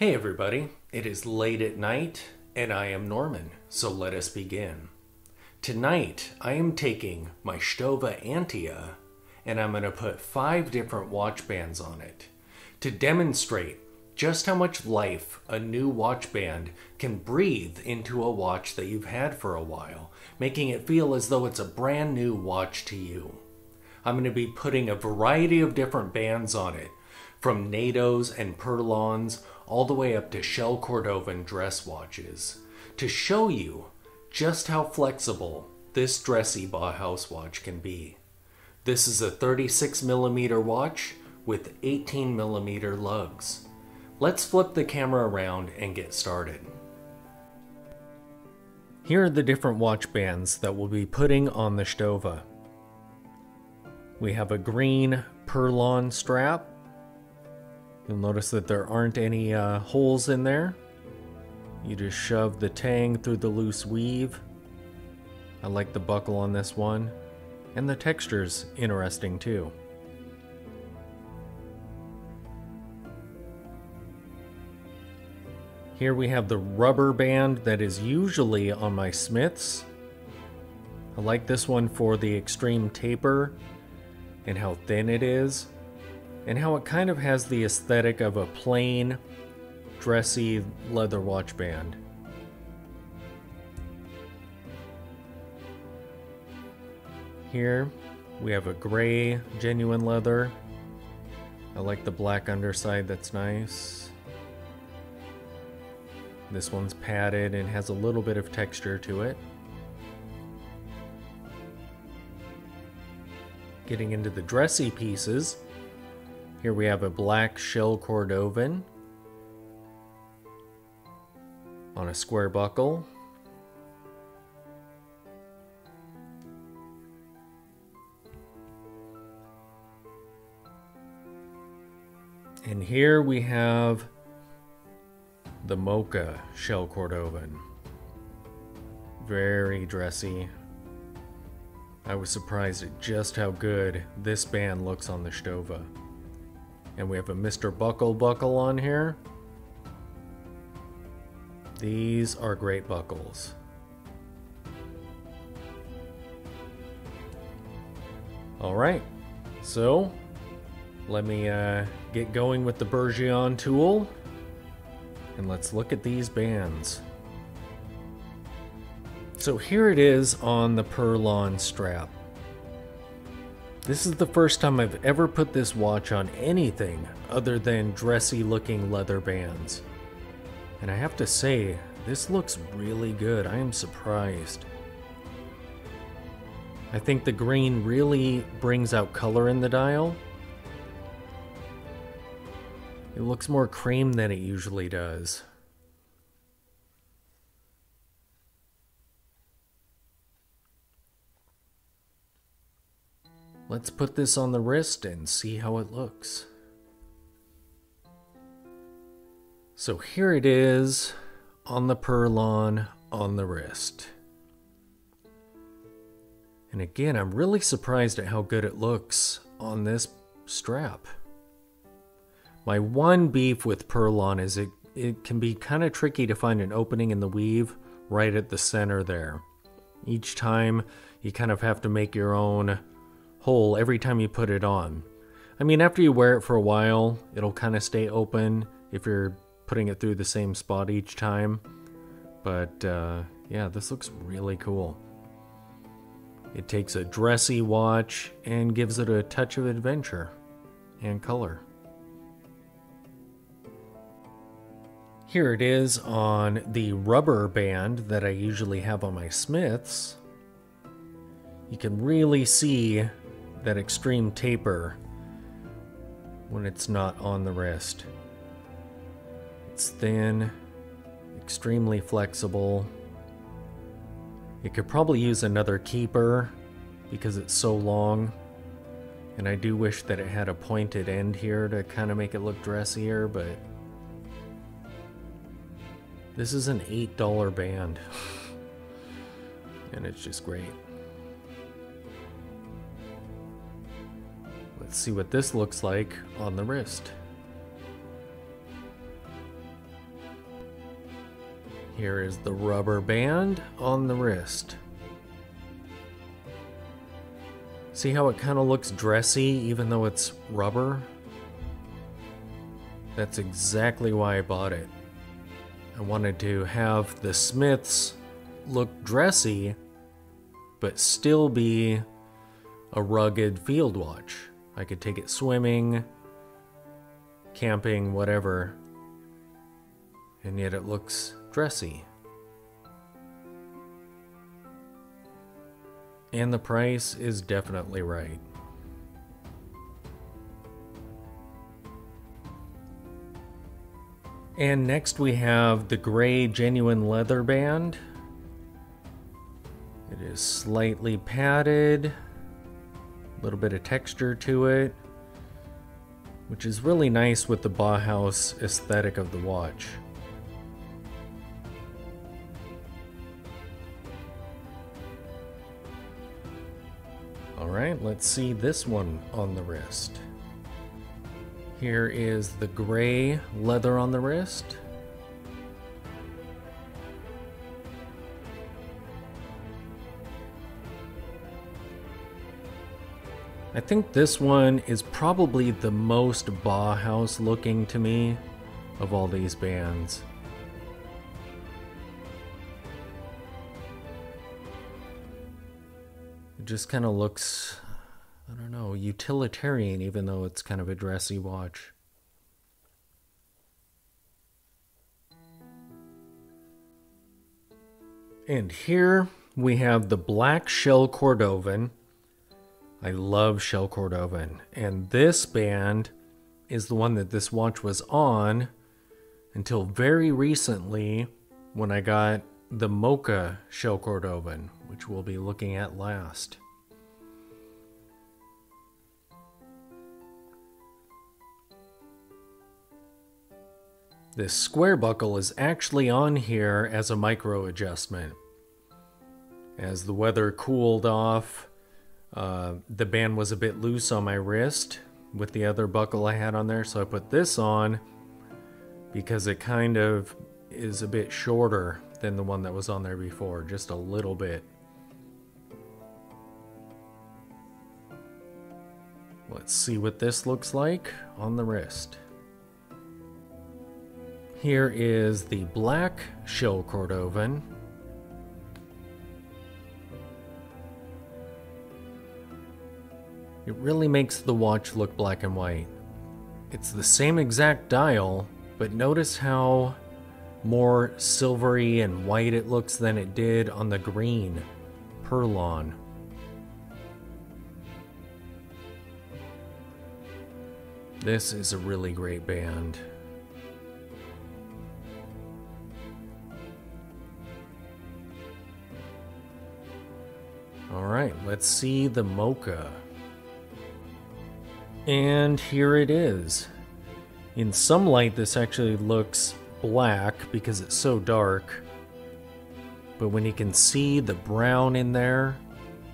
Hey everybody, it is late at night and I am Norman, so let us begin. Tonight I am taking my Stowa Antea and I'm going to put 5 different watch bands on it to demonstrate just how much life a new watch band can breathe into a watch that you've had for a while, making it feel as though it's a brand new watch to you. I'm going to be putting a variety of different bands on it, from NATOs and Perlons all the way up to Shell Cordovan dress watches, to show you just how flexible this dressy Bauhaus watch can be. This is a 36mm watch with 18mm lugs. Let's flip the camera around and get started. Here are the different watch bands that we'll be putting on the Stowa. We have a green Perlon strap. You'll notice that there aren't any holes in there. You just shove the tang through the loose weave. I like the buckle on this one, and the texture's interesting too. Here we have the rubber band that is usually on my Smiths. I like this one for the extreme taper and how thin it is, and how it kind of has the aesthetic of a plain, dressy leather watch band. Here we have a gray genuine leather. I like the black underside, that's nice. This one's padded and has a little bit of texture to it. Getting into the dressy pieces, here we have a black Shell Cordovan on a square buckle. And here we have the Mocha Shell Cordovan. Very dressy. I was surprised at just how good this band looks on the Stowa. And we have a Mr. Buckle on here. These are great buckles. Alright, so let me get going with the Bourgeon tool, and let's look at these bands. So here it is on the Perlon strap. This is the first time I've ever put this watch on anything other than dressy looking leather bands. And I have to say, this looks really good. I am surprised. I think the green really brings out color in the dial. It looks more cream than it usually does. Let's put this on the wrist and see how it looks. So here it is on the Perlon on the wrist. And again, I'm really surprised at how good it looks on this strap. My one beef with Perlon is it can be kind of tricky to find an opening in the weave right at the center there. Each time you kind of have to make your own hole every time you put it on. I mean, after you wear it for a while, it'll kind of stay open if you're putting it through the same spot each time. But yeah, this looks really cool. It takes a dressy watch and gives it a touch of adventure and color. Here it is on the rubber band that I usually have on my Smiths. You can really see that extreme taper when it's not on the wrist. It's thin, extremely flexible. It could probably use another keeper because it's so long, and I do wish that it had a pointed end here to kind of make it look dressier, but this is an $8 band and it's just great. Let's see what this looks like on the wrist. Here is the rubber band on the wrist. See how it kind of looks dressy even though it's rubber? That's exactly why I bought it. I wanted to have the Smiths look dressy, but still be a rugged field watch. I could take it swimming, camping, whatever, and yet it looks dressy. And the price is definitely right. And next we have the gray genuine leather band. It is slightly padded, a little bit of texture to it, which is really nice with the Bauhaus aesthetic of the watch. Alright, let's see this one on the wrist. Here is the gray leather on the wrist. I think this one is probably the most Bauhaus looking to me of all these bands. It just kind of looks, I don't know, utilitarian, even though it's kind of a dressy watch. And here we have the black shell Cordovan. I love shell Cordovan. And this band is the one that this watch was on until very recently when I got the Mocha shell Cordovan, which we'll be looking at last. This square buckle is actually on here as a micro adjustment. As the weather cooled off, the band was a bit loose on my wrist with the other buckle I had on there, so I put this on because it kind of is a bit shorter than the one that was on there before, just a little bit. Let's see what this looks like on the wrist. Here is the black shell Cordovan. It really makes the watch look black and white. It's the same exact dial, but notice how more silvery and white it looks than it did on the green Perlon. This is a really great band. Alright, let's see the Mocha. And here it is. In some light this actually looks black because it's so dark, but when you can see the brown in there,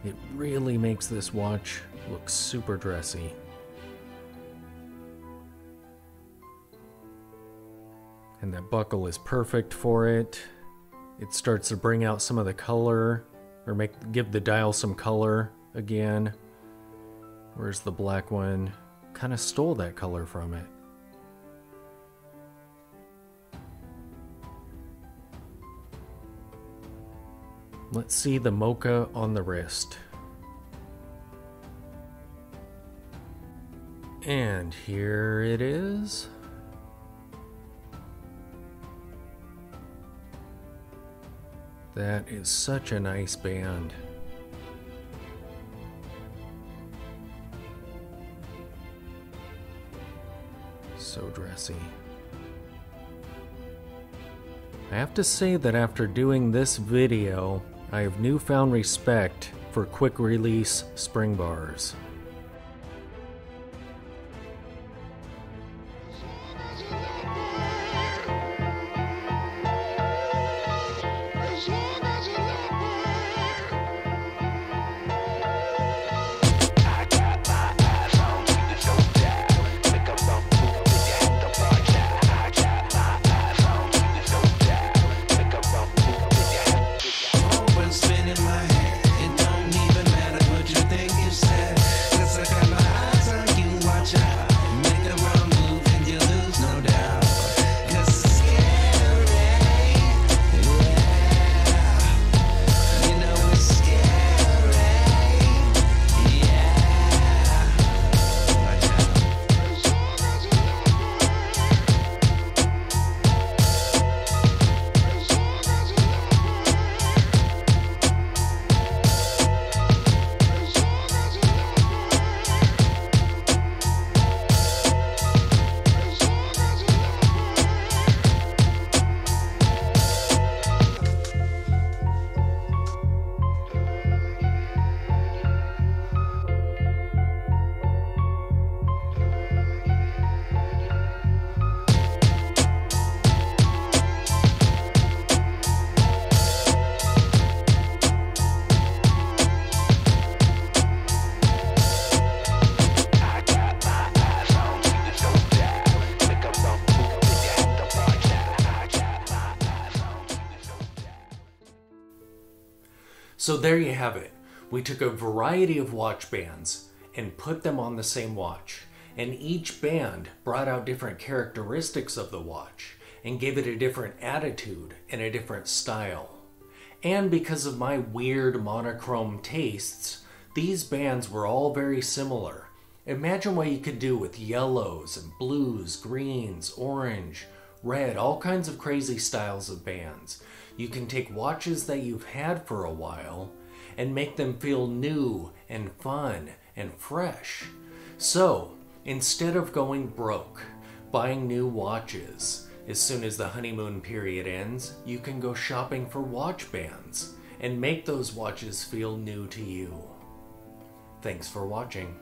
it really makes this watch look super dressy. And that buckle is perfect for it. It starts to bring out some of the color, or give the dial some color again. Whereas the black one kind of stole that color from it. Let's see the Mocha on the wrist. And here it is. That is such a nice band. So dressy. I have to say that after doing this video, I have newfound respect for quick release spring bars. So there you have it. We took a variety of watch bands and put them on the same watch, and each band brought out different characteristics of the watch and gave it a different attitude and a different style. And because of my weird monochrome tastes, these bands were all very similar. Imagine what you could do with yellows and blues, greens, orange, red, all kinds of crazy styles of bands. You can take watches that you've had for a while and make them feel new and fun and fresh. So, instead of going broke, buying new watches, as soon as the honeymoon period ends, you can go shopping for watch bands and make those watches feel new to you. Thanks for watching.